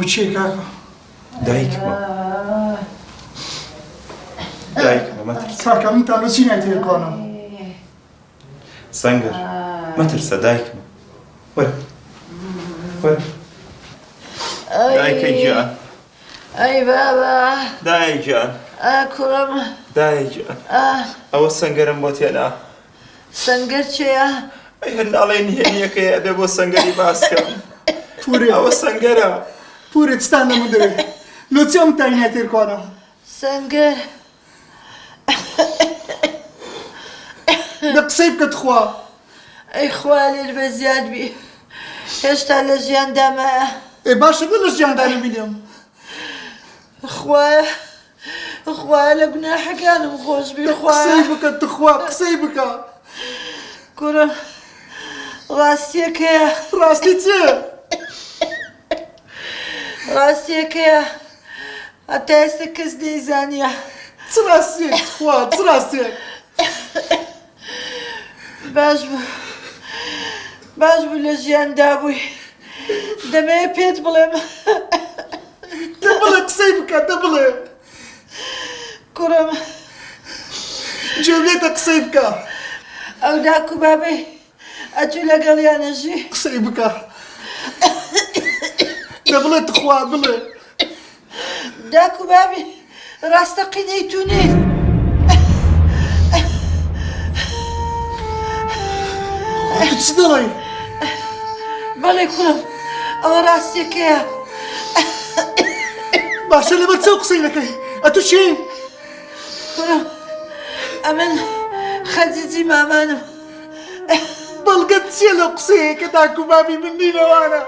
بچی کاکا دایکمە مەترسە کاکا من تانو چی نایتێ کۆنم سەنگەر مەترسە دایکمە وەرە وەرە دایکەی گیان ئەی بابا دایک گیان کوڕم دایک گیان ئەوە سەنگەرم بۆ تێنا سەنگەر چێە؟ ئەی هەنداڵێن هێنیەکەی ئەبێ بۆ سەنگەری باسکەم پورێ ئەوە سەنگەرە پورێ چتان نەمە دەوێت لۆ چێم تای نایتێ کۆنم سەنگەر لە قسەی بکەت خوا ئەی خوا لێر بە زیاد بی هێشتا لە ژیاندامایە ئێ باشە بە لە ژیاندا نەبینێم خوایە خوایە لە گوناحەکانم خۆش بی خوایە قسەی بکە تخوا قسەی بکە کوڕم ڕاستیەکەیە ڕاستی چێ ڕاستیەکەیە هەتا ئێستا کەس نەیزانیە چ ڕاستیەک خوا چ ڕاستیەک باش بوو لە ژیاندا بووی دەمەوێت پێت بڵێم دەبڵێ قسەی بکە دەبڵێ کوڕم جێبێتە قسەی بکە ئەو داکو بابەی ئەچوو لەگەڵیانەژی قسەی بکە دەبڵێ تخوا بڵێ داکو بابی ڕاستەقینەی تو نیت چ دەڵێ بەڵێ کوڕم ئەوە ڕاستیەکەیە باشە لەبەر چێ قسەی دەکەی ئەتو چی کوڕم ئەمن خەجیجی مامانم بەڵگەت چیە لەو قسەیە کە داکو بابی من نینەوانە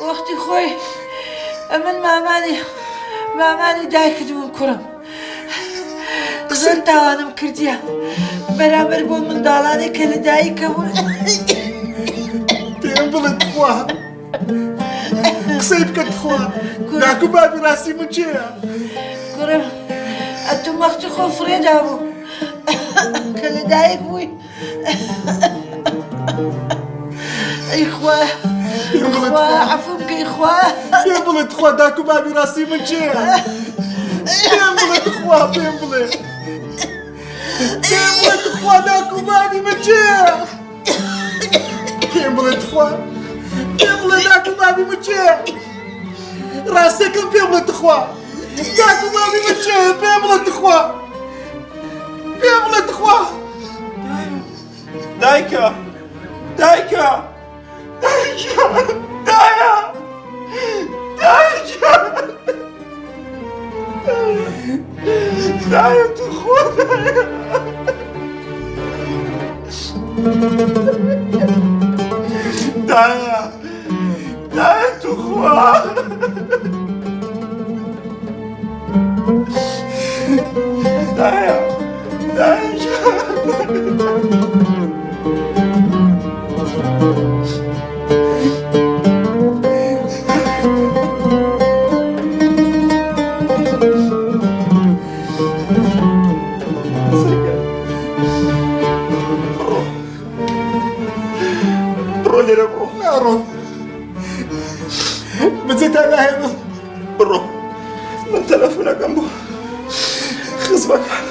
وەختی خۆی ئەمن مامانی دایکت بووم کوڕم زۆر تاوانم کردیە بەرامبەر بۆ منداڵانێک کە لە دایکە بوون پێم بڵێ تخوا قسەی بکە تخوا داکو بابی ڕاستی من چێە کوڕم ئەتو مەختی خۆ فرێدا بوو کە لە دایک بووی ئەی خوا عەفو بکەی خوا پێم بڵێ تخوا داکو بابی ڕاستی من چێە پێم بڵێ تخوا پێم بڵێ پێم بڵێ تخوا داکو بابی من چێە پێم بڵێ تخوا پێم بڵێ داکو بابی من چێە ڕاستیەکەم پێم بڵێ تخوا داکو بابی من چێە پێم بڵێ تخوا پێم بڵێ تخوا دایکە دایکە دایکە دایە دایکە دایە تو خۆ دایە دایە تو خوا دایە دایکە بڕۆ لێرە بڕۆ ناڕۆ بچێتە ناهێنم بڕۆ من تەلەفۆنەکەم بۆ خزمەکانم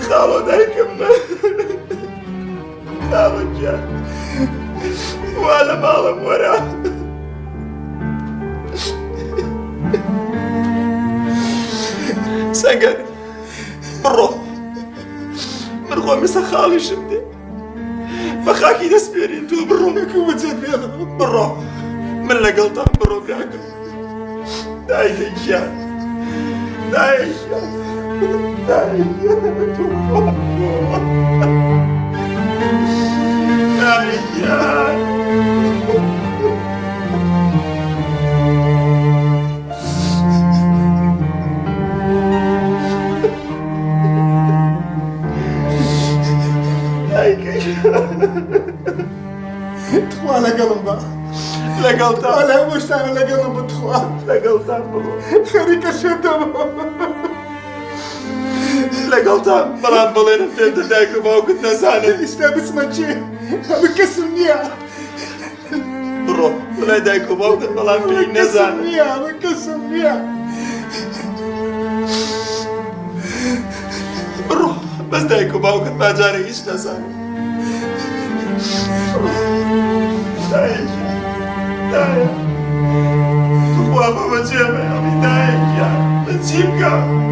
خاڵۆ دایکم خاڵۆ گیان وا لە ماڵم وەرە سەنگەر بڕۆ من خۆم ئێستا خاڵیشم دێ بە خاکی دەستپێرین تۆ بڕۆ بچێت بێنم بڕۆ من لەگەڵتان بڕۆ براکەم دایکە گیان دایە گیان دایە گیان تۆ دایە گیان تخوا لەگەڵم بە لەگەڵتان لە هەموو شتانە لەگەڵم بتخوا لەگەڵتان بڕۆ خەریکە شێتەوە لقلتها بلان بلين فيت دايكو باوكت نزاني استابس ماتشي بكسمنيها برو بلا دايكو باوكت بلان بلين نزاني بكسمنيها برو بس دايكو باوكت ما جاري ايش نزاني دايك دايك تخوى بابا جيبه يا دايك يا بتجيبك